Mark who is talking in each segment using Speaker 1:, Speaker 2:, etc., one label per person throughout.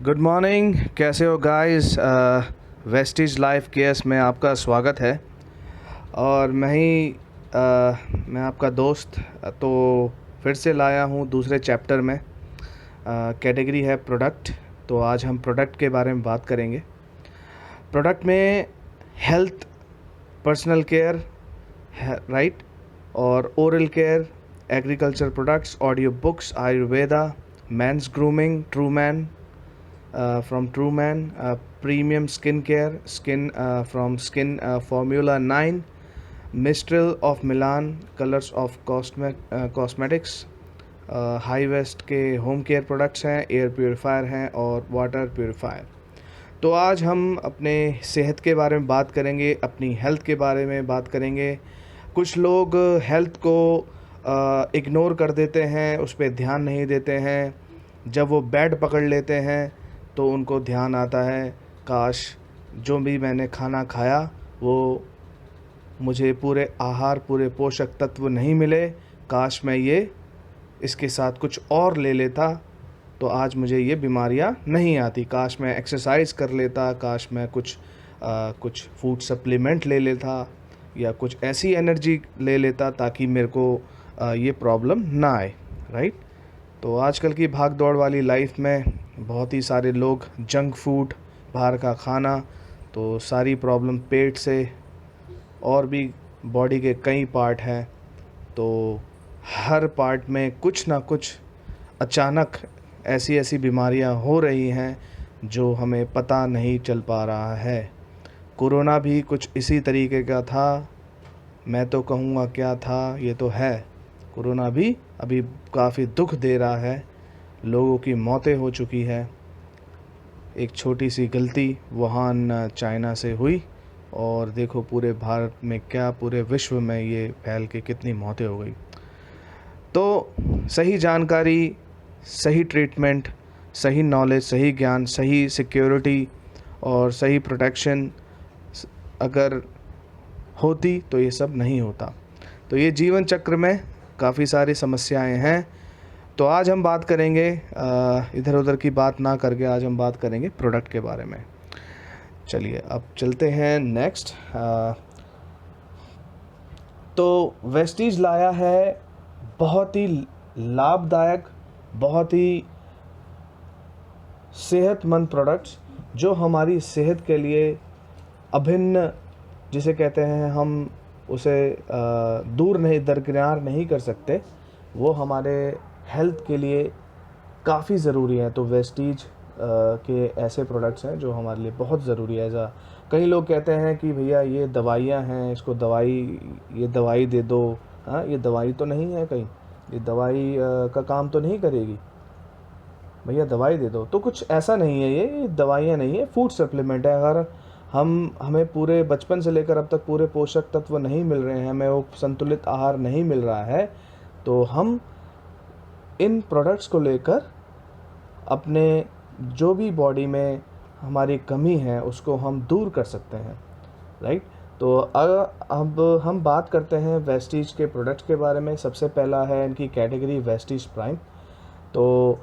Speaker 1: Good morning, कैसे हो guys. Vestige life cares में आपका स्वागत है। और मैं आपका दोस्त। तो फिर से लाया हूँ दूसरे चैप्टर में। कैटेगरी है प्रोडक्ट। तो आज हम प्रोडक्ट के बारे में बात करेंगे। प्रोडक्ट में हेल्थ, पर्सनल केयर, राइट, और oral care, agriculture products, audio books, Ayurveda, mains grooming, true man from True Man, premium skincare, from Skin Formula 9, Mistral of Milan, Colors of Cosmetics, high waist के home care products हैं, air purifier हैं और water purifier. तो आज हम अपने सेहत के बारे में बात करेंगे, अपनी हेल्थ के बारे में बात करेंगे। कुछ लोग हेल्थ को इग्नोर कर देते हैं, उस पर ध्यान नहीं देते हैं। जब वो बेड पकड़ लेते हैं तो उनको ध्यान आता है, काश जो भी मैंने खाना खाया वो मुझे पूरे आहार, पूरे पोषक तत्व नहीं मिले, काश मैं ये इसके साथ कुछ और ले लेता तो आज मुझे ये बीमारियां नहीं आती। काश मैं एक्सरसाइज कर लेता, काश मैं कुछ फूड सप्लीमेंट ले लेता या कुछ ऐसी एनर्जी ले लेता ताकि मेरे को ये प्रॉब्लम ना आए, राइट। तो आजकल की भाग दौड़ वाली लाइफ में बहुत ही सारे लोग जंक फूड, बाहर का खाना, तो सारी प्रॉब्लम पेट से, और भी बॉडी के कई पार्ट हैं। तो हर पार्ट में कुछ ना कुछ अचानक ऐसी ऐसी बीमारियां हो रही हैं जो हमें पता नहीं चल पा रहा है। कोरोना भी कुछ इसी तरीके का था। मैं तो कहूँगा क्या था, ये तो है। कोरोना भी अभी काफ़ी दुख दे रहा है, लोगों की मौतें हो चुकी है। एक छोटी सी गलती वुहान चाइना से हुई और देखो पूरे भारत में क्या, पूरे विश्व में ये फैल के कितनी मौतें हो गई। तो सही जानकारी, सही ट्रीटमेंट, सही नॉलेज, सही ज्ञान, सही सिक्योरिटी और सही प्रोटेक्शन अगर होती तो ये सब नहीं होता। तो ये जीवन चक्र में काफ़ी सारी समस्याएं हैं। तो आज हम बात करेंगे, इधर उधर की बात ना करके आज हम बात करेंगे प्रोडक्ट के बारे में। चलिए अब चलते हैं नेक्स्ट। तो वेस्टीज लाया है बहुत ही लाभदायक, बहुत ही सेहतमंद प्रोडक्ट्स जो हमारी सेहत के लिए अभिन्न, जिसे कहते हैं हम उसे दूर नहीं, दरकिनार नहीं कर सकते, वो हमारे हेल्थ के लिए काफ़ी ज़रूरी है। तो वेस्टीज के ऐसे प्रोडक्ट्स हैं जो हमारे लिए बहुत ज़रूरी है। कई लोग कहते हैं कि भैया ये दवाइयाँ हैं, इसको ये दवाई दे दो। हाँ, ये दवाई तो नहीं है, कहीं ये दवाई का काम तो नहीं करेगी, भैया दवाई दे दो। तो कुछ ऐसा नहीं है, ये दवाइयाँ नहीं है, फूड सप्लीमेंट है। अगर हमें पूरे बचपन से लेकर अब तक पूरे पोषक तत्व नहीं मिल रहे हैं, हमें वो संतुलित आहार नहीं मिल रहा है, तो हम इन प्रोडक्ट्स को लेकर अपने जो भी बॉडी में हमारी कमी है उसको हम दूर कर सकते हैं, राइट। तो अब हम बात करते हैं वेस्टीज के प्रोडक्ट्स के बारे में। सबसे पहला है इनकी कैटेगरी वेस्टीज प्राइम। तो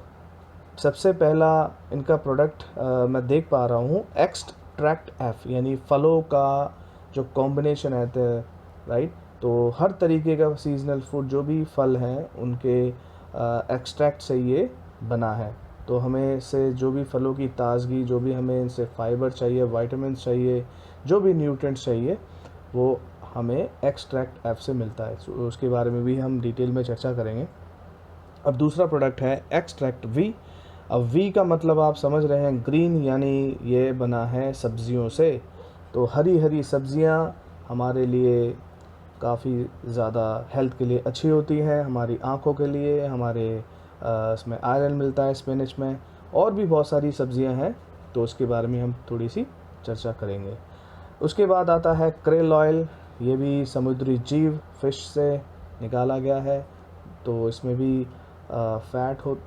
Speaker 1: सबसे पहला इनका प्रोडक्ट मैं देख पा रहा हूँ, एक्सट्रैक्ट एफ, यानी फलों का जो कॉम्बिनेशन है, राइट। तो हर तरीके का सीजनल फूड, जो भी फल हैं उनके एक्सट्रैक्ट से ये बना है। तो हमें से जो भी फलों की ताज़गी, जो भी हमें इनसे फाइबर चाहिए, विटामिन चाहिए, जो भी न्यूट्रिएंट्स चाहिए, वो हमें एक्सट्रैक्ट एफ से मिलता है। उसके बारे में भी हम डिटेल में चर्चा करेंगे। अब दूसरा प्रोडक्ट है एक्सट्रैक्ट वी। अब वी का मतलब आप समझ रहे हैं, ग्रीन, यानी ये बना है सब्जियों से। तो हरी हरी सब्जियां हमारे लिए काफ़ी ज़्यादा हेल्थ के लिए अच्छी होती हैं, हमारी आँखों के लिए, हमारे इसमें आयरन मिलता है स्पिनच में, और भी बहुत सारी सब्जियां हैं, तो उसके बारे में हम थोड़ी सी चर्चा करेंगे। उसके बाद आता है क्रेल ऑयल। ये भी समुद्री जीव, फिश से निकाला गया है। तो इसमें भी फैट हो,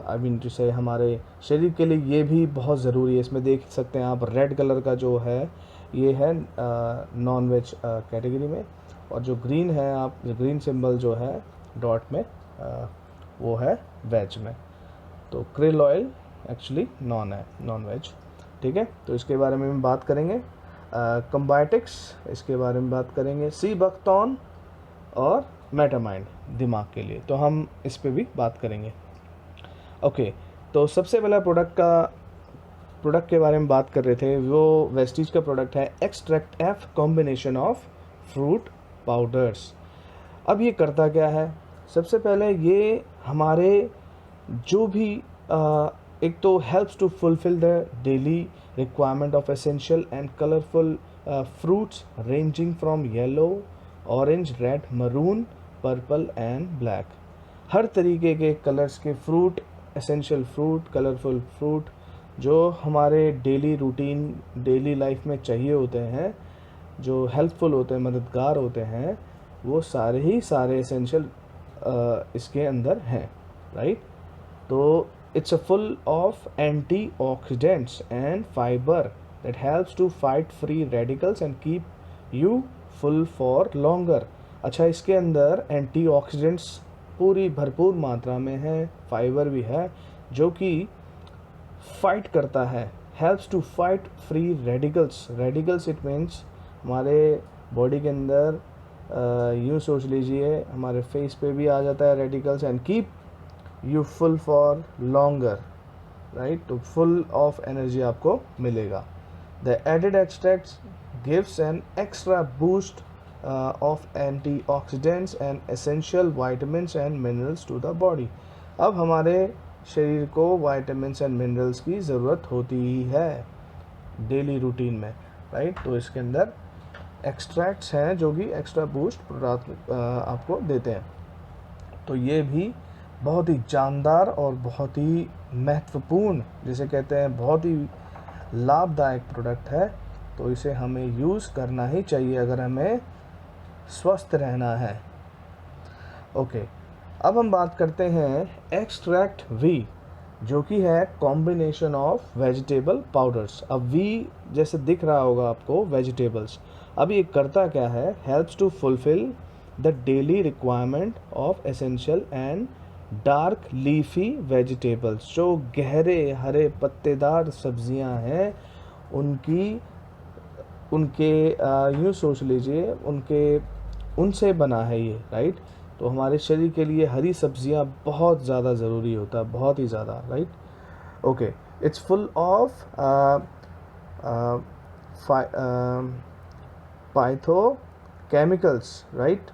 Speaker 1: आई मीन जिसे हमारे शरीर के लिए ये भी बहुत ज़रूरी है। इसमें देख सकते हैं आप, रेड कलर का जो है ये है नॉन वेज कैटेगरी में, और जो ग्रीन है, आप ग्रीन सिंबल जो है डॉट में, वो है वेज में। तो क्रेल ऑयल एक्चुअली नॉन है, नॉन वेज, ठीक है। तो इसके बारे में हम बात करेंगे। कंबायोटिक्स, इसके बारे में बात करेंगे। सीबैक्टोन और मेटामाइंड, दिमाग के लिए, तो हम इस पे भी बात करेंगे। ओके, तो सबसे पहला प्रोडक्ट के बारे में बात कर रहे थे, वो वेस्टीज का प्रोडक्ट है extract F combination of fruit powders. अब ये करता क्या है? सबसे पहले ये हमारे जो भी एक तो helps to fulfil the daily requirement of essential and colourful fruits ranging from yellow, orange, red, maroon, purple and black. हर तरीके के कलर्स के fruit, essential fruit, colourful fruit जो हमारे डेली रूटीन, डेली लाइफ में चाहिए होते हैं, जो हेल्पफुल होते हैं, मददगार होते हैं, वो सारे ही सारे एसेंशियल इसके अंदर हैं, राइट। तो it's a full of antioxidants and fiber that helps to fight free radicals and keep you full for longer। अच्छा, इसके अंदर एंटीऑक्सीडेंट्स पूरी भरपूर मात्रा में है, फाइबर भी है जो कि फाइट करता है, helps to fight free radicals. Radicals it means हमारे बॉडी के अंदर यूँ सोच लीजिए हमारे फेस पे भी आ जाता है radicals, and keep you full for longer, right. तो फुल ऑफ एनर्जी आपको मिलेगा। The added extracts gives an extra boost of antioxidants and essential vitamins and minerals to the body. अब हमारे शरीर को वाइटामिन्स एंड मिनरल्स की ज़रूरत होती ही है डेली रूटीन में, राइट। तो इसके अंदर एक्सट्रैक्ट्स हैं जो कि एक्स्ट्रा बूस्ट आपको देते हैं। तो ये भी बहुत ही जानदार और बहुत ही महत्वपूर्ण, जिसे कहते हैं बहुत ही लाभदायक प्रोडक्ट है। तो इसे हमें यूज़ करना ही चाहिए अगर हमें स्वस्थ रहना है। ओके, अब हम बात करते हैं एक्सट्रैक्ट वी, जो कि है कॉम्बिनेशन ऑफ वेजिटेबल पाउडर्स। अब वी जैसे दिख रहा होगा आपको वेजिटेबल्स, अब ये करता क्या है? Helps to fulfil the daily requirement of essential and dark leafy vegetables. जो गहरे हरे पत्तेदार सब्जियां हैं उनके यूँ सोच लीजिए उनसे बना है ये, राइट। तो हमारे शरीर के लिए हरी सब्जियां बहुत ज़्यादा ज़रूरी होता है, बहुत ही ज़्यादा, right. Okay, it's full of phytochemicals, right,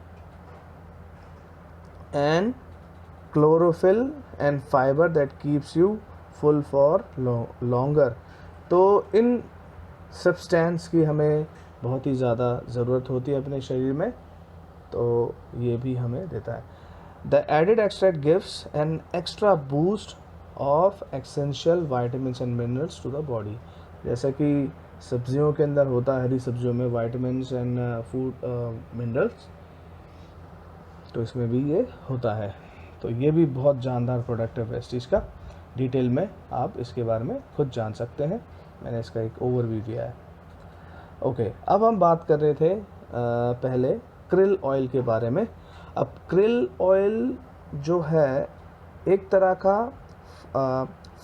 Speaker 1: and chlorophyll and fiber that keeps you full for longer। तो इन सब्सटेंस की हमें बहुत ही ज़्यादा ज़रूरत होती है अपने शरीर में, तो ये भी हमें देता है। The added extract gives an extra boost of essential vitamins and minerals to the body. जैसा कि सब्जियों के अंदर होता है, हरी सब्जियों में वाइटामिन्स एंड फूड मिनरल्स, तो इसमें भी ये होता है। तो ये भी बहुत जानदार प्रोडक्ट है वेस्टीज का। डिटेल में आप इसके बारे में खुद जान सकते हैं, मैंने इसका एक ओवरव्यू दिया है। ओके, अब हम बात कर रहे थे पहले क्रिल ऑयल के बारे में। अब क्रिल ऑयल जो है एक तरह का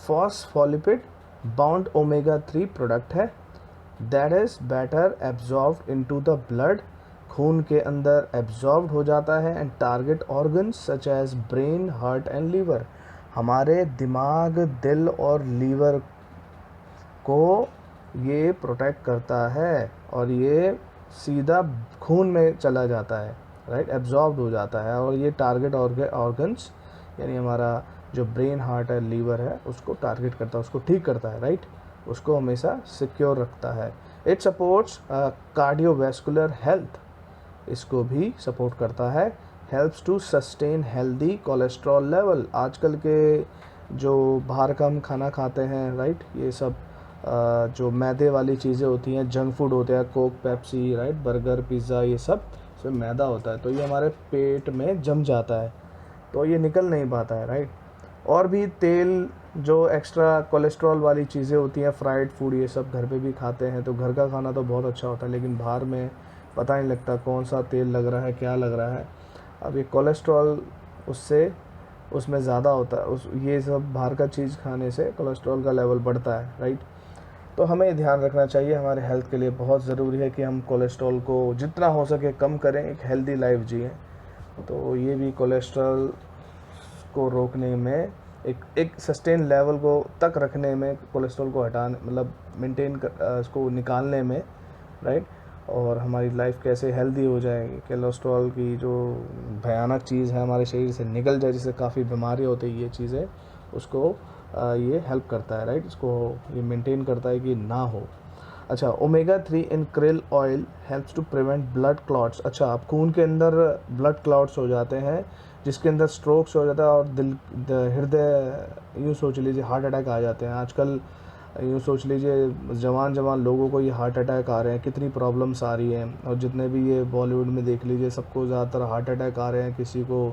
Speaker 1: फॉस्फोलिपिड बाउंड ओमेगा 3 प्रोडक्ट है that is better absorbed into the blood. खून के अंदर एब्जॉर्ब्ड हो जाता है and target organs such as brain, heart and liver. हमारे दिमाग, दिल और लीवर को ये प्रोटेक्ट करता है और ये सीधा खून में चला जाता है, राइट, एब्जॉर्ब्ड हो जाता है। और ये टारगेट ऑर्गन्स यानी हमारा जो ब्रेन, हार्ट है, लीवर है, उसको टारगेट करता है, उसको ठीक करता है, राइट, उसको हमेशा सिक्योर रखता है। इट सपोर्ट्स कार्डियोवैस्कुलर हेल्थ, इसको भी सपोर्ट करता है। Helps to sustain healthy cholesterol level. आजकल के जो बाहर का हम खाना खाते हैं, राइट, ये सब जो मैदे वाली चीज़ें होती हैं, जंक फूड होते हैं, Coke, Pepsi, right, burger, pizza, ये सब इसमें मैदा होता है, तो ये हमारे पेट में जम जाता है, तो ये निकल नहीं पाता है, राइट। और भी तेल, जो एक्स्ट्रा कोलेस्ट्रॉल वाली चीज़ें होती हैं, फ्राइड फूड, ये सब घर पे भी खाते हैं। तो घर का खाना तो बहुत अच्छा होता है, लेकिन बाहर में पता नहीं लगता कौन सा तेल लग रहा है, क्या लग रहा है। अब ये कोलेस्ट्रॉल उससे उसमें ज़्यादा होता है, उस ये सब बाहर का चीज़ खाने से कोलेस्ट्रॉल का लेवल बढ़ता है, राइट। तो हमें ध्यान रखना चाहिए, हमारे हेल्थ के लिए बहुत ज़रूरी है कि हम कोलेस्ट्रॉल को जितना हो सके कम करें, एक हेल्दी लाइफ जिएं। तो ये भी कोलेस्ट्रॉल को रोकने में, एक सस्टेन लेवल को तक रखने में, कोलेस्ट्रॉल को हटाने मतलब मेंटेन कर इसको निकालने में, राइट। और हमारी लाइफ कैसे हेल्दी हो जाएगी, कोलेस्ट्रॉल की जो भयानक चीज़ है हमारे शरीर से निकल जाए, जिससे काफ़ी बीमारी होती है, ये चीज़ें उसको ये हेल्प करता है, राइट। इसको ये मेंटेन करता है कि ना हो। अच्छा, omega 3 in krill oil helps to prevent blood clots. अच्छा, अब खून के अंदर ब्लड क्लॉट्स हो जाते हैं, जिसके अंदर स्ट्रोक्स हो जाता है और हृदय, यूँ सोच लीजिए हार्ट अटैक आ जाते हैं आजकल। यूँ सोच लीजिए जवान लोगों को ये हार्ट अटैक आ रहे हैं, कितनी प्रॉब्लम्स आ रही हैं। और जितने भी ये बॉलीवुड में देख लीजिए, सबको ज़्यादातर हार्ट अटैक आ रहे हैं, किसी को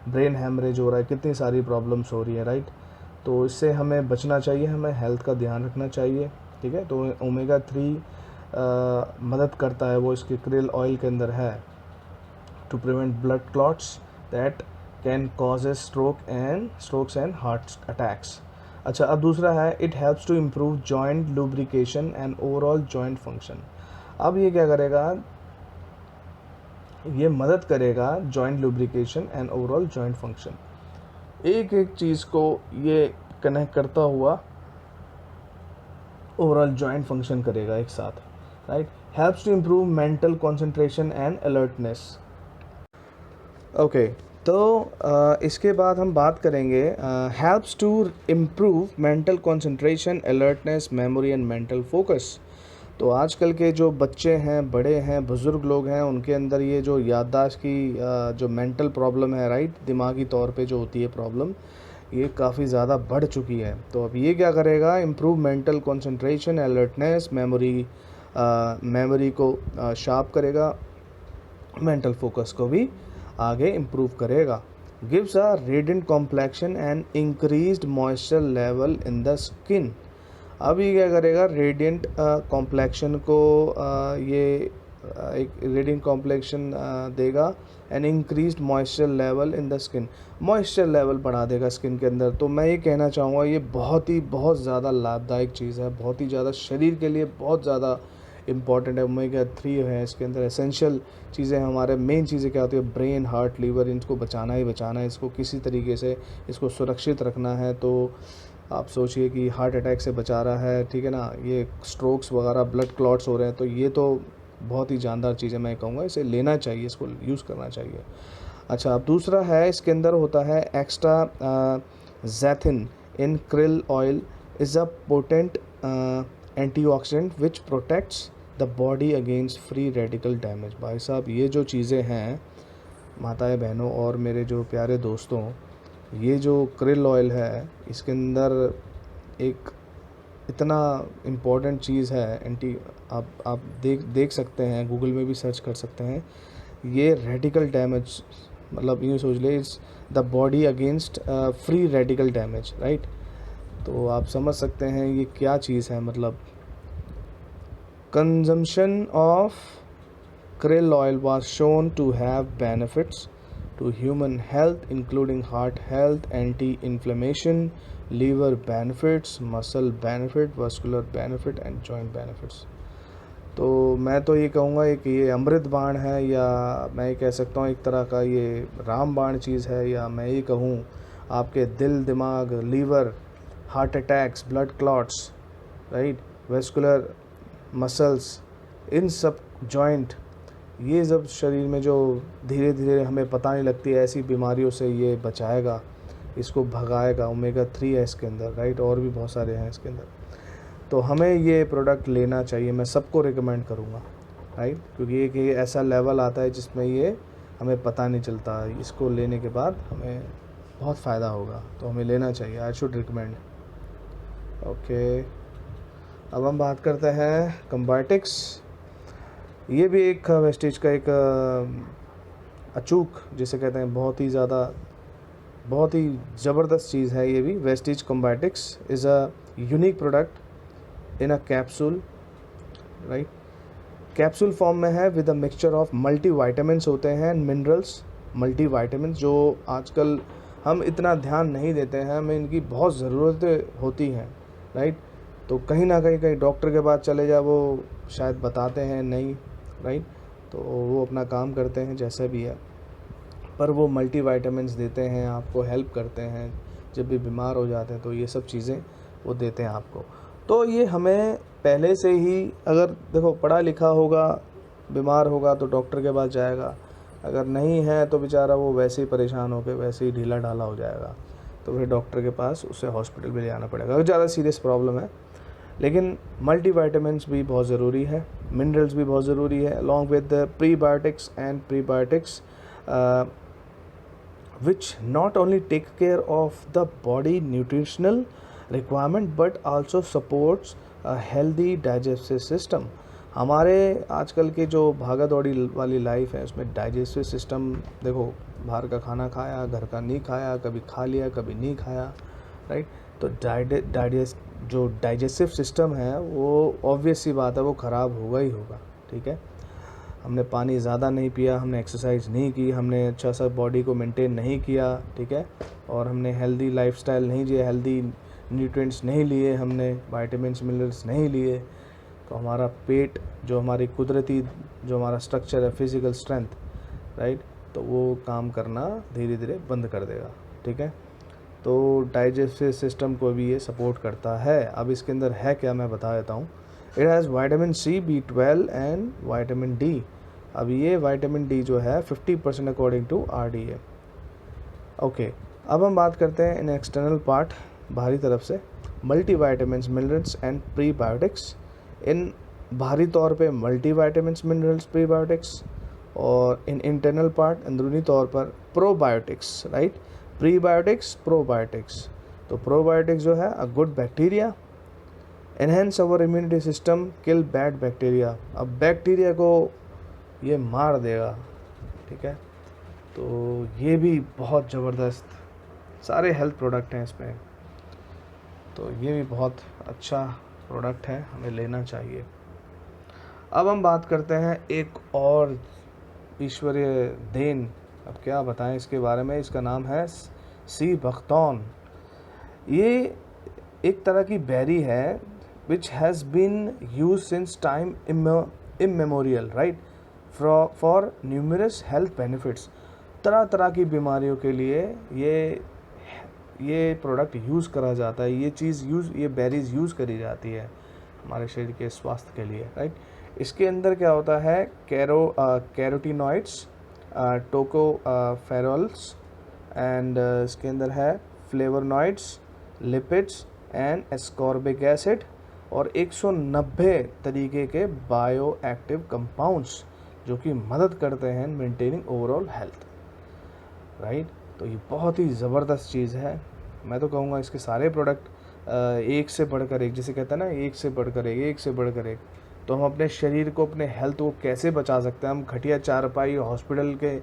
Speaker 1: ब्रेन हैमरेज हो रहा है, कितनी सारी प्रॉब्लम्स हो रही है, राइट। तो इससे हमें बचना चाहिए, हमें हेल्थ का ध्यान रखना चाहिए, ठीक है। तो ओमेगा 3 मदद करता है, वो इसके क्रिल ऑयल के अंदर है, to prevent blood clots that can causes strokes and heart attacks. अच्छा, अब दूसरा है, it helps to improve joint lubrication and overall joint function. अब ये क्या करेगा, ये मदद करेगा joint lubrication and overall joint function. एक एक चीज़ को ये कनेक्ट करता हुआ ओवरऑल जॉइंट फंक्शन करेगा एक साथ, right. Helps to improve mental concentration and alertness. Okay, तो इसके बाद हम बात करेंगे helps to improve mental concentration, alertness, memory and mental focus. तो आजकल के जो बच्चे हैं, बड़े हैं, बुज़ुर्ग लोग हैं, उनके अंदर ये जो याददाश्त की जो मेंटल प्रॉब्लम है, राइट, दिमागी तौर पे जो होती है प्रॉब्लम, ये काफ़ी ज़्यादा बढ़ चुकी है। तो अब ये क्या करेगा, improve mental concentration, alertness, memory को शार्प करेगा, मेंटल फोकस को भी आगे इम्प्रूव करेगा। Gives a radiant complexion and increased moisture level in the skin. अब ये क्या करेगा, रेडिएंट कॉम्प्लेक्शन को ये एक रेडिएंट कॉम्प्लेक्शन देगा and increased moisture level in the skin, moisture level बढ़ा देगा स्किन के अंदर। तो मैं ये कहना चाहूँगा, ये बहुत ज़्यादा लाभदायक चीज़ है, बहुत ही ज़्यादा शरीर के लिए बहुत ज़्यादा इम्पॉर्टेंट है। ओमेगा 3 है इसके अंदर, एसेंशियल चीज़ें हमारे, मेन चीज़ें क्या होती है, ब्रेन, हार्ट, लीवर, इनको बचाना ही बचाना है, इसको किसी तरीके से इसको सुरक्षित रखना है। तो आप सोचिए कि हार्ट अटैक से बचा रहा है, ठीक है ना, ये स्ट्रोक्स वगैरह, ब्लड क्लॉट्स हो रहे हैं, तो ये तो बहुत ही जानदार चीज़ है, मैं कहूँगा इसे लेना चाहिए, इसको यूज़ करना चाहिए। अच्छा, अब दूसरा है, इसके अंदर होता है astaxanthin in krill oil is a potent antioxidant which protects the body against free radical damage. भाई साहब, ये जो चीज़ें हैं, माताएं, बहनों और मेरे जो प्यारे दोस्तों, ये जो क्रिल ऑयल है, इसके अंदर एक इतना इम्पॉर्टेंट चीज़ है, आप देख सकते हैं, गूगल में भी सर्च कर सकते हैं। ये रेडिकल डैमेज, मतलब यूँ सोच ले, it's the body against free radical damage, right. तो आप समझ सकते हैं ये क्या चीज़ है। मतलब consumption of krill oil was shown to have benefits to human health including heart health, anti-inflammation, liver benefits, muscle benefit, vascular benefit and joint benefits। तो मैं तो ये कहूँगा कि ये अमृत बाण है, या मैं कह सकता हूँ एक तरह का ये रामबाण चीज़ है, या मैं ये कहूँ आपके दिल, दिमाग, liver, heart attacks, blood clots, right, vascular, muscles, इन सब जॉइंट, ये सब शरीर में जो धीरे धीरे हमें पता नहीं लगती है, ऐसी बीमारियों से ये बचाएगा, इसको भगाएगा। ओमेगा 3 है इसके अंदर, राइट, और भी बहुत सारे हैं इसके अंदर। तो हमें ये प्रोडक्ट लेना चाहिए, मैं सबको रिकमेंड करूँगा, राइट, क्योंकि एक ये ऐसा लेवल आता है जिसमें ये हमें पता नहीं चलता, इसको लेने के बाद हमें बहुत फ़ायदा होगा, तो हमें लेना चाहिए। I should recommend. ओके, अब हम बात करते हैं कंबायोटिक्स। ये भी एक वेस्टेज का एक अचूक, जिसे कहते हैं, बहुत ही ज़बरदस्त चीज़ है। ये भी Vestige Combiotics is a unique product in a capsule, right, capsule form में है with a mixture of multi vitamins होते हैं, मिनरल्स, मल्टी वाइटामिन, जो आजकल हम इतना ध्यान नहीं देते हैं, हमें इनकी बहुत ज़रूरतें होती हैं, राइट। तो कहीं ना कहीं डॉक्टर के पास चले जाओ, वो शायद बताते हैं नहीं, राइट। तो वो अपना काम करते हैं जैसे भी है, पर वो मल्टी वाइटामिन्स देते हैं, आपको हेल्प करते हैं जब भी बीमार हो जाते हैं, तो ये सब चीज़ें वो देते हैं आपको। तो ये हमें पहले से ही, अगर देखो पढ़ा लिखा होगा, बीमार होगा तो डॉक्टर के पास जाएगा, अगर नहीं है तो बेचारा वो वैसे ही परेशान होकर वैसे ही ढीला ढाला हो जाएगा, तो फिर डॉक्टर के पास उसे हॉस्पिटल में ले जाना पड़ेगा अगर ज़्यादा सीरियस प्रॉब्लम है। लेकिन मल्टी वाइटामिन्स भी बहुत ज़रूरी है, मिनरल्स भी बहुत ज़रूरी है, along with prebiotics and prebiotics which not only take care of the body nutritional requirement but also supports a healthy digestive system। हमारे आजकल के जो भागा दौड़ी वाली लाइफ है उसमें डाइजेस्टिव सिस्टम, देखो बाहर का खाना खाया, घर का नहीं खाया, कभी खा लिया कभी नहीं खाया, राइट। तो जो डाइजेस्टिव सिस्टम है वो ऑब्वियस सी बात है वो ख़राब होगा ही होगा, ठीक है। हमने पानी ज़्यादा नहीं पिया, हमने एक्सरसाइज नहीं की, हमने अच्छा सा बॉडी को मेंटेन नहीं किया, ठीक है, और हमने हेल्दी लाइफस्टाइल नहीं जिया, हेल्दी न्यूट्रिएंट्स नहीं लिए, हमने विटामिन्स मिनरल्स नहीं लिए, तो हमारा पेट, जो हमारी कुदरती जो हमारा स्ट्रक्चर है, फिज़िकल स्ट्रेंथ, राइट, तो वो काम करना धीरे धीरे बंद कर देगा, ठीक है। तो डाइजेस्टिव सिस्टम को भी ये सपोर्ट करता है। अब इसके अंदर है क्या, मैं बता देता हूँ। It has vitamin C, B12 and vitamin D. अब ये विटामिन डी जो है 50% अकॉर्डिंग टू RDA। ओके, अब हम बात करते हैं इन एक्सटर्नल पार्ट, बाहरी तरफ से, multi vitamins, minerals and prebiotics. इन बाहरी तौर पे मल्टी वाइटामिन्स, मिनरल्स, प्रीबायोटिक्स, और इन इंटरनल पार्ट, अंदरूनी तौर पर प्रोबायोटिक्स, राइट। Prebiotics, probiotics. तो प्रोबायोटिक्स जो है, a good bacteria enhance our immunity system, kill bad bacteria. अब बैक्टीरिया को ये मार देगा, ठीक है। तो ये भी बहुत ज़बरदस्त, सारे हेल्थ प्रोडक्ट हैं इसमें, तो ये भी बहुत अच्छा प्रोडक्ट है, हमें लेना चाहिए। अब हम बात करते हैं एक और ईश्वरीय देन, अब क्या बताएं इसके बारे में। इसका नाम है सी बख्तौन। ये एक तरह की बेरी है which has been used since time immemorial, right, for numerous health benefits। तरह तरह की बीमारियों के लिए ये प्रोडक्ट यूज़ करा जाता है, ये बेरीज यूज़ करी जाती है हमारे शरीर के स्वास्थ्य के लिए, राइट। इसके अंदर क्या होता है, कैरोटीनॉइड्स, टोकोफेरॉल्स, एंड इसके अंदर है flavonoids, lipids and ascorbic acid, और 190 तरीके के बायो एक्टिव कंपाउंड्स जो कि मदद करते हैं मेंटेनिंग ओवरऑल हेल्थ, राइट। तो ये बहुत ही ज़बरदस्त चीज़ है। मैं तो कहूँगा इसके सारे प्रोडक्ट एक से बढ़कर एक, जैसे कहते हैं ना, एक से बढ़कर एक, एक से बढ़कर एक। तो हम अपने शरीर को, अपने हेल्थ को कैसे बचा सकते हैं, हम घटिया चारपाई हॉस्पिटल के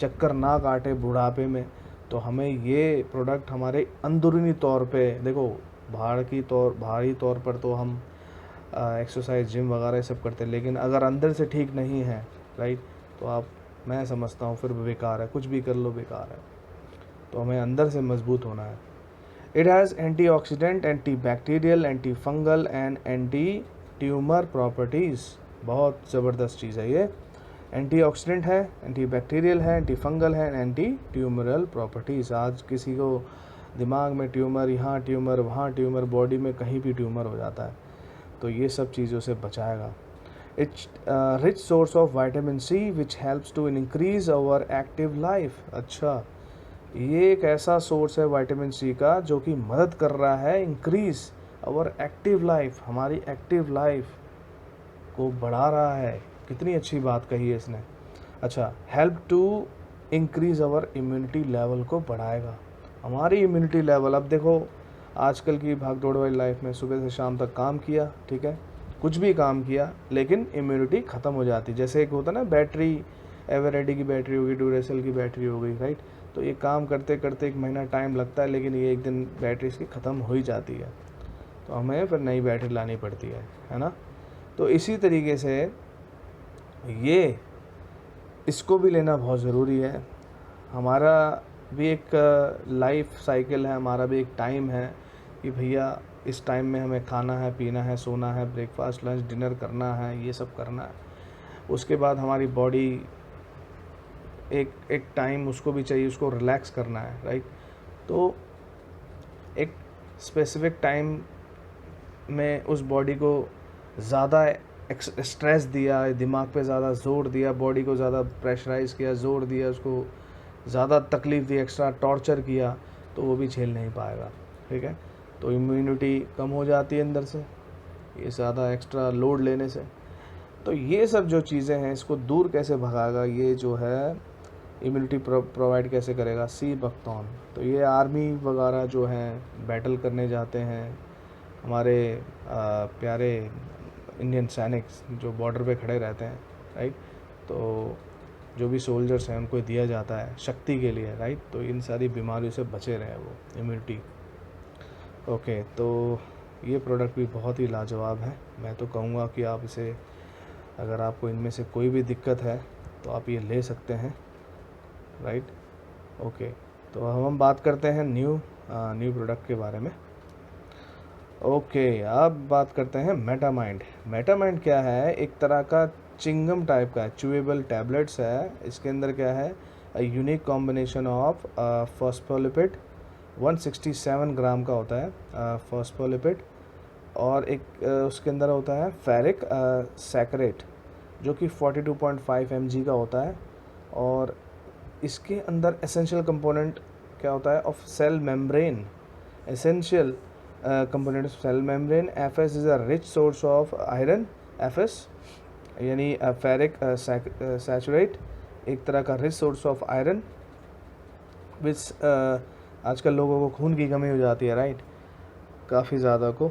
Speaker 1: चक्कर ना काटे बुढ़ापे में। तो हमें ये प्रोडक्ट हमारे अंदरूनी तौर पे, देखो बाहरी तौर पर तो हम एक्सरसाइज, जिम वगैरह सब करते हैं, लेकिन अगर अंदर से ठीक नहीं है, राइट, तो मैं समझता हूँ फिर बेकार है, कुछ भी कर लो बेकार है। तो हमें अंदर से मजबूत होना है। It has antioxidant, antibacterial, anti fungal and anti tumour properties. बहुत ज़बरदस्त चीज़ है ये। एंटीऑक्सीडेंट है, एंटीबैक्टीरियल है, एंटी फंगल है, एंटी ट्यूमरल प्रॉपर्टीज़। आज किसी को दिमाग में ट्यूमर, यहाँ ट्यूमर, वहाँ ट्यूमर, बॉडी में कहीं भी ट्यूमर हो जाता है, तो ये सब चीज़ों से बचाएगा। It's rich source of vitamin C which helps to increase our active life. अच्छा, ये एक ऐसा सोर्स है विटामिन सी का जो कि मदद कर रहा है इंक्रीज आवर एक्टिव लाइफ, हमारी एक्टिव लाइफ को बढ़ा रहा है। कितनी अच्छी बात कही है इसने। अच्छा, help to increase our immunity level को बढ़ाएगा, हमारी इम्यूनिटी लेवल। अब देखो आजकल की भाग दौड़ वाली लाइफ में सुबह से शाम तक काम किया, ठीक है, कुछ भी काम किया, लेकिन इम्यूनिटी ख़त्म हो जाती। जैसे एक होता ना बैटरी, एवरेडी की बैटरी होगी, ड्यूरेसेल की बैटरी हो गई, राइट। तो ये काम करते करते 1 महीना टाइम लगता है, लेकिन ये एक दिन बैटरी इसकी ख़त्म हो ही जाती है, तो हमें फिर नई बैटरी लानी पड़ती है ना। तो इसी तरीके से ये इसको भी लेना बहुत ज़रूरी है। हमारा भी एक लाइफ साइकिल है, हमारा भी एक टाइम है कि भैया इस टाइम में हमें खाना है, पीना है, सोना है, ब्रेकफास्ट, लंच, डिनर करना है, ये सब करना है। उसके बाद हमारी बॉडी एक एक टाइम उसको भी चाहिए, उसको रिलैक्स करना है, राइट। तो एक स्पेसिफिक टाइम में उस बॉडी को ज़्यादा स्ट्रेस दिया, दिमाग पे ज़्यादा जोर दिया, बॉडी को ज़्यादा प्रेशराइज़ किया, जोर दिया, उसको ज़्यादा तकलीफ़ दी, एक्स्ट्रा टॉर्चर किया, तो वो भी झेल नहीं पाएगा, ठीक है। तो इम्यूनिटी कम हो जाती है अंदर से, ये ज़्यादा एक्स्ट्रा लोड लेने से। तो ये सब जो चीज़ें हैं, इसको दूर कैसे भगाएगा, ये जो है इम्यूनिटी प्रोवाइड कैसे करेगा, सी बकथॉर्न। तो ये आर्मी वगैरह जो हैं बैटल करने जाते हैं, हमारे प्यारे इंडियन सैनिक जो बॉर्डर पे खड़े रहते हैं, राइट। तो जो भी सोल्जर्स हैं उनको दिया जाता है शक्ति के लिए, राइट। तो इन सारी बीमारियों से बचे रहें वो, इम्यूनिटी। ओके, तो ये प्रोडक्ट भी बहुत ही लाजवाब है। मैं तो कहूँगा कि आप इसे, अगर आपको इनमें से कोई भी दिक्कत है तो आप ये ले सकते हैं, राइट। ओके, तो हम बात करते हैं न्यू प्रोडक्ट के बारे में। ओके, अब बात करते हैं मेटामाइंड। मेटामाइंड क्या है? एक तरह का चिंगम टाइप का है, च्यूएबल टैबलेट्स है। इसके अंदर क्या है? यूनिक कॉम्बिनेशन ऑफ फॉस्फोलिपिड, 167 ग्राम का होता है फॉस्फोलिपिड, और एक उसके अंदर होता है फेरिक सैकरेट जो कि 42.5 mg का होता है। और इसके अंदर एसेंशियल कंपोनेंट क्या होता है? Of cell membrane, essential component of cell membrane। FS is a rich source of iron, FS यानी फेरिक सैचुरेट, एक तरह का रिच सोर्स ऑफ आयरन, विच आजकल लोगों को खून की कमी हो जाती है, राइट, काफ़ी ज़्यादा को।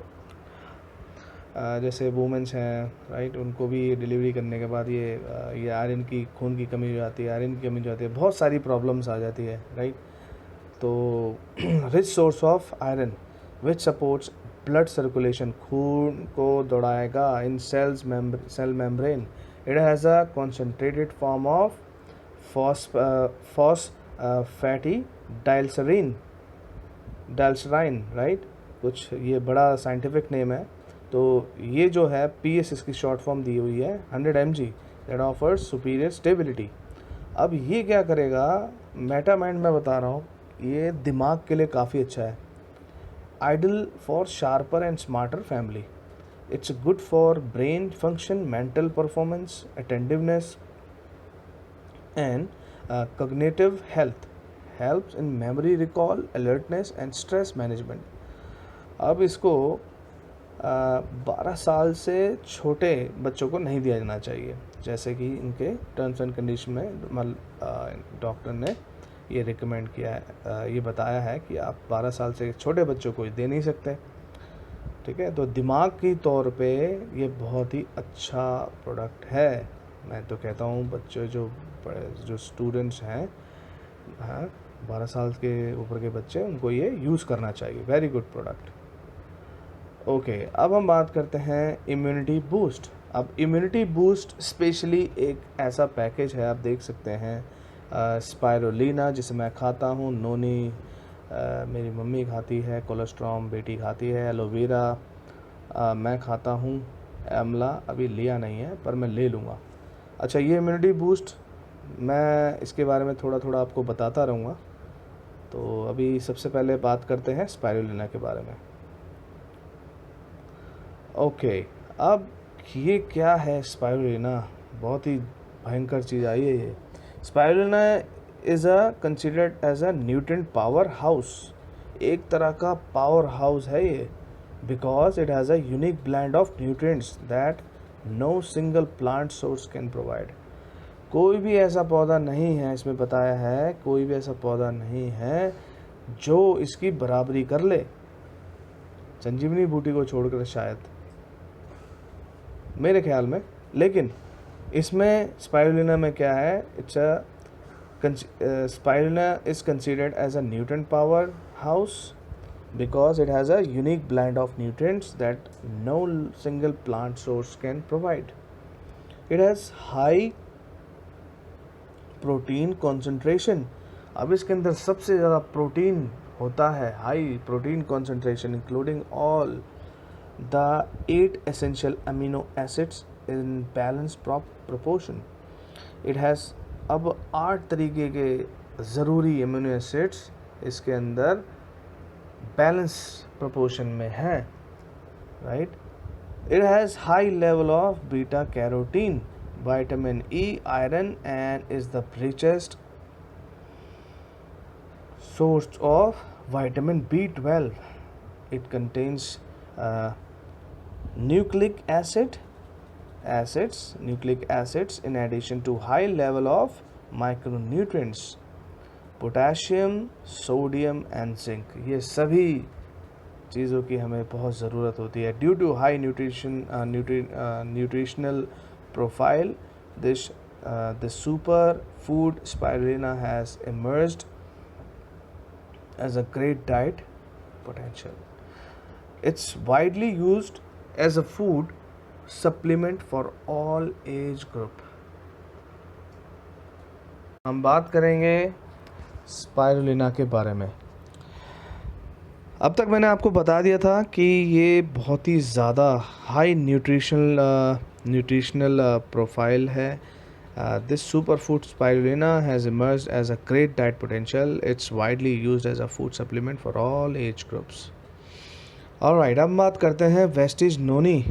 Speaker 1: जैसे वुमेंस हैं, राइट, उनको भी डिलीवरी करने के बाद ये आयरन की, खून की कमी हो जाती है, आयरन की कमी हो जाती है, बहुत सारी प्रॉब्लम्स आ जाती है, राइट। तो rich source of iron which supports blood circulation, खून को दौड़ाएगा in cell membrane. It has a concentrated form of fatty diglyceride, right, कुछ ये बड़ा साइंटिफिक नेम है। तो ये जो है PS इसकी शॉर्ट फॉर्म दी हुई है, 100 mg, that offers superior stability. अब ये क्या करेगा? मेटामाइंड मैं बता रहा हूँ, ये दिमाग के लिए काफ़ी अच्छा है। Ideal for sharper and smarter family. It's good for brain function, mental performance, attentiveness, and cognitive health. Helps in memory recall, alertness, and stress management. अब इसको 12 साल से छोटे बच्चों को नहीं दिया जाना चाहिए, जैसे कि इनके टर्म्स एंड कंडीशन में डॉक्टर ने ये रिकमेंड किया है, ये बताया है कि आप 12 साल से छोटे बच्चों को दे नहीं सकते, ठीक है। तो दिमाग की तौर पे ये बहुत ही अच्छा प्रोडक्ट है। मैं तो कहता हूँ बच्चे जो स्टूडेंट्स हैं, हाँ, 12 साल के ऊपर के बच्चे, उनको ये यूज़ करना चाहिए। Very good product. ओके, अब हम बात करते हैं इम्यूनिटी बूस्ट। अब इम्यूनिटी बूस्ट स्पेशली एक ऐसा पैकेज है, आप देख सकते हैं, स्पायरुलिना जिसे मैं खाता हूँ, नोनी मेरी मम्मी खाती है, कोलेस्ट्रॉम बेटी खाती है, एलोवेरा मैं खाता हूँ, आंवला अभी लिया नहीं है पर मैं ले लूँगा। अच्छा, ये इम्यूनिटी बूस्ट मैं इसके बारे में थोड़ा थोड़ा आपको बताता रहूँगा। तो अभी सबसे पहले बात करते हैं स्पायरुलिना के बारे में। ओके, अब ये क्या है स्पायरुलिना? बहुत ही भयंकर चीज़ आई है ये। Spirulina is considered as a nutrient powerhouse, एक तरह का पावर हाउस है ये, because it has a unique blend of nutrients that no single plant source can provide. कोई भी ऐसा पौधा नहीं है, इसमें बताया है, कोई भी ऐसा पौधा नहीं है जो इसकी बराबरी कर ले, संजीवनी बूटी को छोड़कर शायद, मेरे ख्याल में। लेकिन इसमें स्पायरुलिना में क्या है? It's spirulina is considered as a nutrient powerhouse because it has a unique blend of nutrients that no single plant source can provide. It has high protein concentration. अब इसके अंदर सबसे ज़्यादा प्रोटीन होता है, high protein concentration including all the 8 essential amino acids in balance proportion. It has अब 8 तरीके के ज़रूरी अमीनो एसिड्स इसके अंदर बैलेंस प्रोपोर्शन में है, right. It has high level of beta carotene, vitamin E, iron, and is the richest source of vitamin B12. It contains uh, nucleic acids in addition to high level of micronutrients, potassium, sodium and zinc. ये सभी चीज़ों की हमें बहुत ज़रूरत होती है। Due to high nutritional profile, the superfood spirulina has emerged as a great diet potential. It's widely used as a food supplement for all age group. हम बात करेंगे स्पाइरुलिना के बारे में। अब तक मैंने आपको बता दिया था कि ये बहुत ही ज़्यादा हाई न्यूट्रिशनल प्रोफाइल है। This superfood spirulina has emerged as a great diet potential. It's widely used as a food supplement for all age groups. Alright, अब बात करते हैं वेस्टिज नोनी।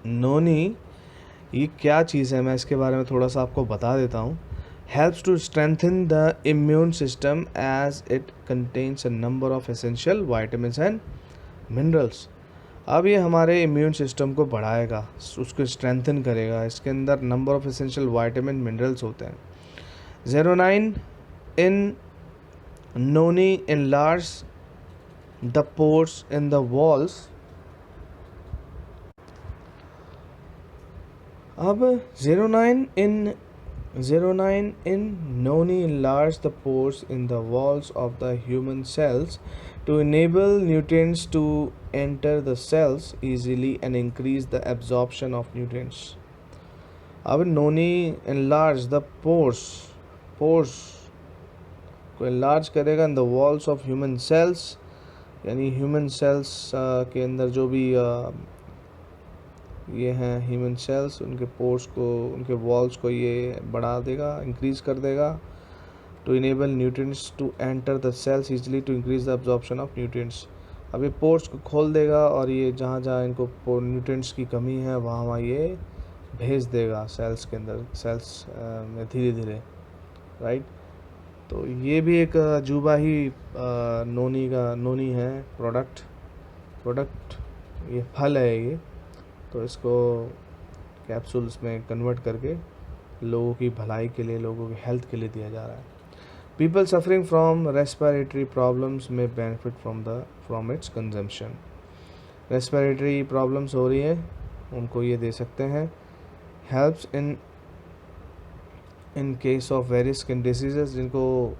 Speaker 1: नोनी ये क्या चीज़ है, मैं इसके बारे में थोड़ा सा आपको बता देता हूँ। Helps to strengthen the immune system as it contains a number of essential vitamins and minerals. अब ये हमारे इम्यून सिस्टम को बढ़ाएगा, उसको स्ट्रेंथन करेगा। इसके अंदर number of essential vitamin minerals होते हैं। 09 इन नोनी enlarge the pores in the walls. अब 09 in noni enlarge the pores in the walls of the human cells to enable nutrients to enter the cells easily and increase the absorption of nutrients. अब noni enlarge the pores को enlarge करेगा in the walls of human cells, यानी human cells के अंदर जो भी ये हैं ह्यूमन सेल्स, उनके पोर्स को, उनके वॉल्स को ये बढ़ा देगा, इंक्रीज़ कर देगा। To enable nutrients to enter the cells easily to increase the absorption of nutrients. अब ये पोर्स को खोल देगा और ये जहाँ जहाँ इनको न्यूट्रिएंट्स की कमी है वहाँ ये भेज देगा सेल्स के अंदर, सेल्स में धीरे धीरे, राइट। तो ये भी एक अजूबा ही नोनी है प्रोडक्ट ये फल है ये। तो इसको कैप्सूल्स में कन्वर्ट करके लोगों की भलाई के लिए, लोगों की हेल्थ के लिए दिया जा रहा है। People suffering from respiratory problems may benefit from its consumption. Respiratory problems हो रही है उनको ये दे सकते हैं। Helps in case of various skin diseases, जिनको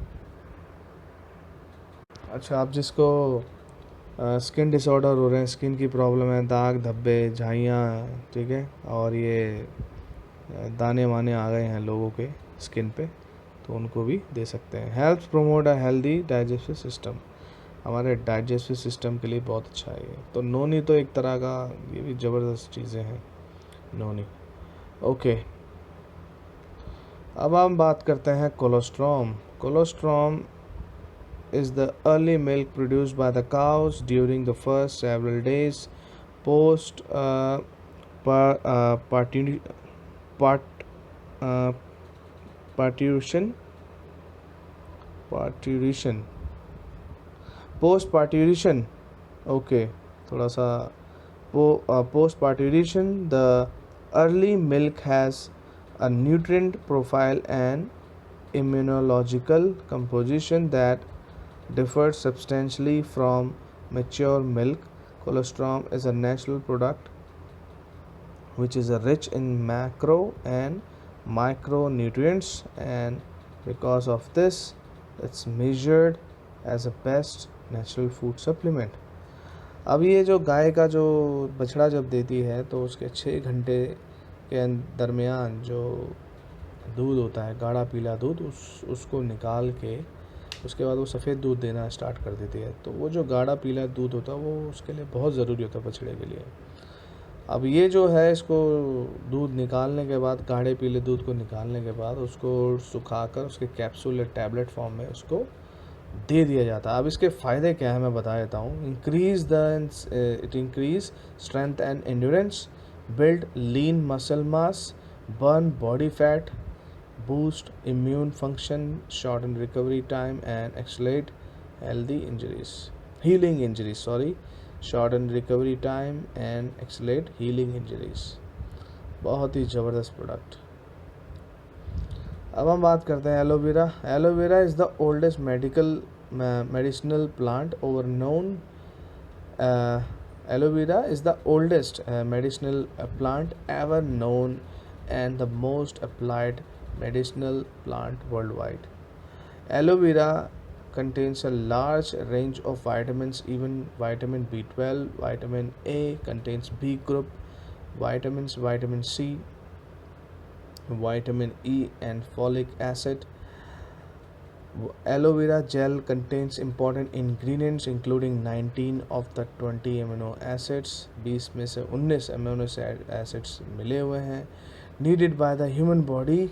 Speaker 1: आप जिसको स्किन डिसऑर्डर हो रहे हैं, स्किन की प्रॉब्लम है, दाग धब्बे झाइयाँ, ठीक है, और ये दाने वाने आ गए हैं लोगों के स्किन पे, तो उनको भी दे सकते हैं। Helps promote a healthy digestive system, हमारे डाइजेस्टिव सिस्टम के लिए बहुत अच्छा है ये। तो नोनी तो एक तरह का ये भी ज़बरदस्त चीज़ें हैं नोनी। ओके, अब हम बात करते हैं कोलोस्ट्रॉम। कोलोस्ट्रॉम is the early milk produced by the cows during the first several days post parturition. Post parturition, okay, थोड़ा सा post parturition, the early milk has a nutrient profile and immunological composition that differs substantially from mature milk. Colostrum is a natural product which is rich in macro and micronutrients, and because of this it's measured as a best natural food supplement. अब ये जो गाय का जो बछड़ा जब देती है तो उसके 6 घंटे के दरमियान जो दूध होता है, गाढ़ा पीला दूध, उसको निकाल के उसके बाद वो सफ़ेद दूध देना स्टार्ट कर देती है। तो वो जो गाढ़ा पीला दूध होता है वो उसके लिए बहुत ज़रूरी होता है बछड़े के लिए। अब ये जो है, इसको दूध निकालने के बाद, गाढ़े पीले दूध को निकालने के बाद उसको सुखाकर उसके कैप्सूल या टैबलेट फॉर्म में उसको दे दिया जाता है। अब इसके फ़ायदे क्या है मैं बता देता हूँ। It increase strength and endurance, build lean muscle mass, burn body fat, boost immune function, shorten recovery time, and accelerate healing injuries. Shorten recovery time and accelerate healing injuries. बहुत ही ज़बरदस्त प्रोडक्ट। अब हम बात करते हैं aloe vera. Aloe vera is the oldest medicinal plant over known. Aloe vera is the oldest medicinal plant ever known and the most applied medicinal plant worldwide. Aloe vera contains a large range of vitamins, even vitamin B12, vitamin A, contains B group vitamins, vitamin C, vitamin E, and folic acid. Aloe vera gel contains important ingredients including 19 of the 20 amino acids. 20 में से 19 amino acids मिले हुए हैं, needed by the human body,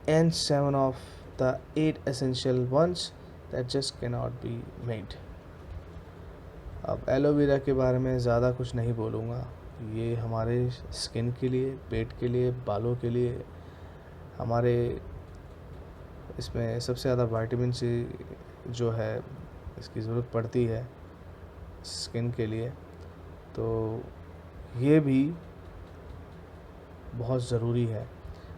Speaker 1: and 7 of the 8 essential ones that just cannot be made. अब aloe vera के बारे में ज़्यादा कुछ नहीं बोलूँगा। ये हमारे स्किन के लिए, पेट के लिए, बालों के लिए, हमारे इसमें सबसे ज़्यादा विटामिन सी जो है इसकी ज़रूरत पड़ती है स्किन के लिए, तो ये भी बहुत ज़रूरी है।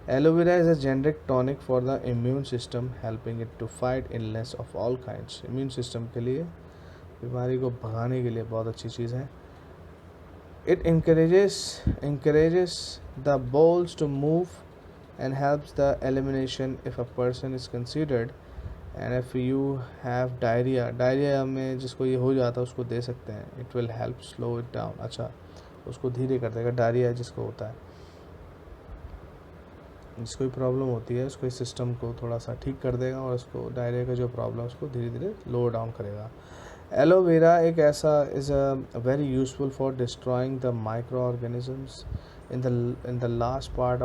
Speaker 1: Aloe vera is a generic tonic for the immune system, helping it to fight illness of all kinds. Immune system के लिए, बीमारी को भगाने के लिए बहुत अच्छी चीज़ है। It encourages the bowels to move and helps the elimination if a person is considered, and if you have diarrhea में जिसको ये हो जाता है उसको दे सकते हैं। it will help slow it down, अच्छा उसको धीरे कर देगा। डायरिया जिसको होता है, जिसको भी प्रॉब्लम होती है, उसको इस सिस्टम को थोड़ा सा ठीक कर देगा और उसको डायरिया का जो प्रॉब्लम है उसको धीरे धीरे लो डाउन करेगा। एलोवेरा एक ऐसा is a very useful for destroying the micro organisms in the last part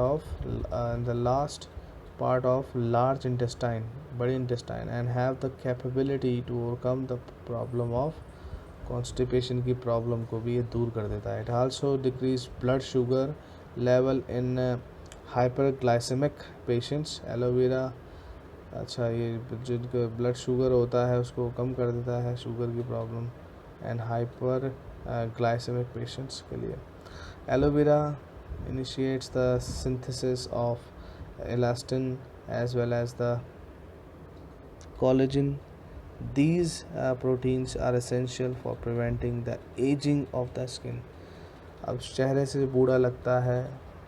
Speaker 1: of large intestine, बड़े intestine, and have the capability to overcome the problem of constipation की प्रॉब्लम को भी ये दूर कर देता है। It also decrease blood sugar level in hyperglycemic patients. Aloe vera अच्छा ये जिनका ब्लड शुगर होता है उसको कम कर देता है, शुगर की problem, and hyperglycaemic patients के लिए। Aloe vera initiates the synthesis of elastin as well as the collagen. These proteins are essential for preventing the aging of the skin. अब चेहरे से बूढ़ा लगता है,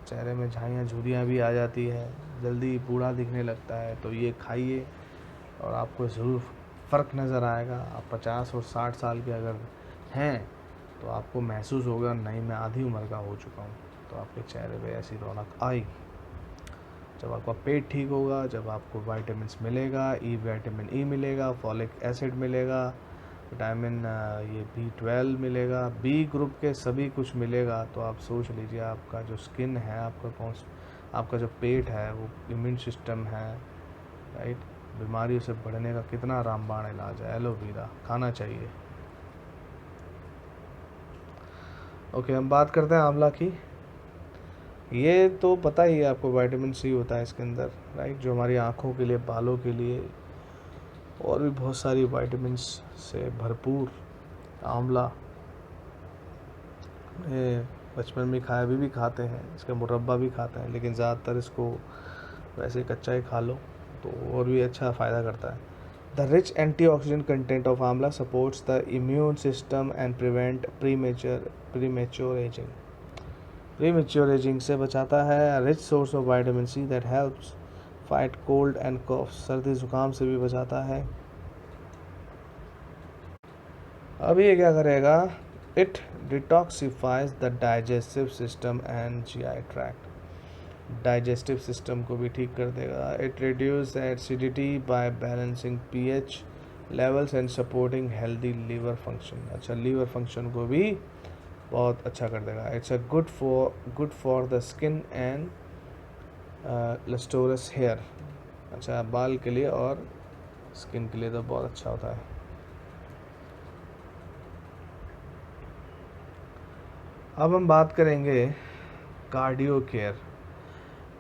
Speaker 1: चेहरे में झाइयाँ झुर्रियाँ भी आ जाती है, जल्दी बूढ़ा दिखने लगता है, तो ये खाइए और आपको ज़रूर फ़र्क नज़र आएगा। आप 50 और 60 साल के अगर हैं तो आपको महसूस होगा नहीं मैं आधी उम्र का हो चुका हूँ, तो आपके चेहरे पे ऐसी रौनक आएगी। जब आपका पेट ठीक होगा, जब आपको विटामिन्स मिलेगा, विटामिन ई मिलेगा, फॉलिक एसिड मिलेगा, विटामिन ये B12 मिलेगा, बी ग्रुप के सभी कुछ मिलेगा, तो आप सोच लीजिए आपका जो स्किन है, आपका जो पेट है, वो इम्यून सिस्टम है, राइट, बीमारियों से बढ़ने का कितना रामबाण इलाज है। एलोवेरा खाना चाहिए। ओके, हम बात करते हैं आंवला की। ये तो पता ही है आपको, विटामिन सी होता है इसके अंदर, राइट, जो हमारी आँखों के लिए, बालों के लिए, और भी बहुत सारी विटामिन्स से भरपूर आंवला बचपन में खाया, अभी भी खाते हैं, इसका मुरब्बा भी खाते हैं, लेकिन ज़्यादातर इसको वैसे कच्चा ही खा लो तो और भी अच्छा फ़ायदा करता है। The rich antioxidant content of amla supports the immune system and prevent premature ageing. Premature ageing से बचाता है। Rich source of vitamin C that helps fight cold and cough, सर्दी ज़ुकाम से भी बचाता है। अब ये क्या करेगा, it detoxifies the digestive system and GI tract. Digestive system को भी ठीक कर देगा। It reduce acidity by balancing pH levels and supporting healthy liver function. अच्छा, लीवर फंक्शन को भी बहुत अच्छा कर देगा। It's a good for the skin and lustrous hair. अच्छा, बाल के लिए और स्किन के लिए तो बहुत अच्छा होता है। अब हम बात करेंगे कार्डियो केयर।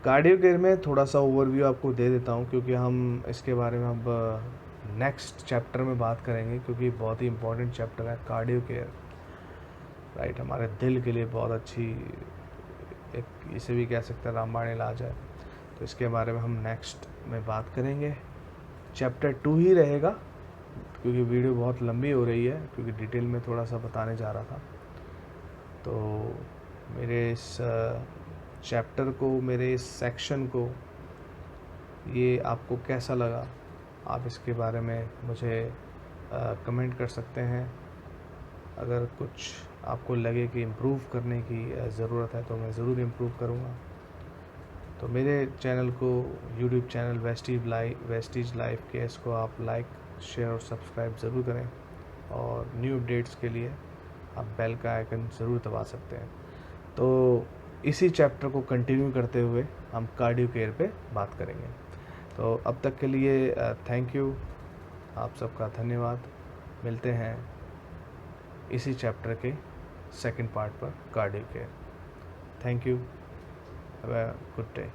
Speaker 1: कार्डियो केयर में थोड़ा सा ओवरव्यू आपको दे देता हूँ, क्योंकि हम इसके बारे में अब नेक्स्ट चैप्टर में बात करेंगे, क्योंकि बहुत ही इम्पोर्टेंट चैप्टर है कार्डियो केयर। राइट, हमारे दिल के लिए बहुत अच्छी, एक इसे भी कह सकते हैं रामबाण इलाज है। तो इसके बारे में हम नेक्स्ट में बात करेंगे। चैप्टर 2 ही रहेगा, क्योंकि वीडियो बहुत लंबी हो रही है, क्योंकि डिटेल में थोड़ा सा बताने जा रहा था। तो मेरे इस चैप्टर को, मेरे इस सेक्शन को, ये आपको कैसा लगा, आप इसके बारे में मुझे कमेंट कर सकते हैं। अगर कुछ आपको लगे कि इम्प्रूव करने की ज़रूरत है तो मैं ज़रूर इम्प्रूव करूँगा। तो मेरे चैनल को, YouTube channel Vestige life case को आप लाइक, शेयर और सब्सक्राइब ज़रूर करें, और न्यू अपडेट्स के लिए आप बेल का आइकन ज़रूर दबा सकते हैं। तो इसी चैप्टर को कंटिन्यू करते हुए हम कार्डियो केयर पे बात करेंगे। तो अब तक के लिए थैंक यू, आप सबका धन्यवाद। मिलते हैं इसी चैप्टर के सेकंड पार्ट पर, cardio care. Thank you, have a good day.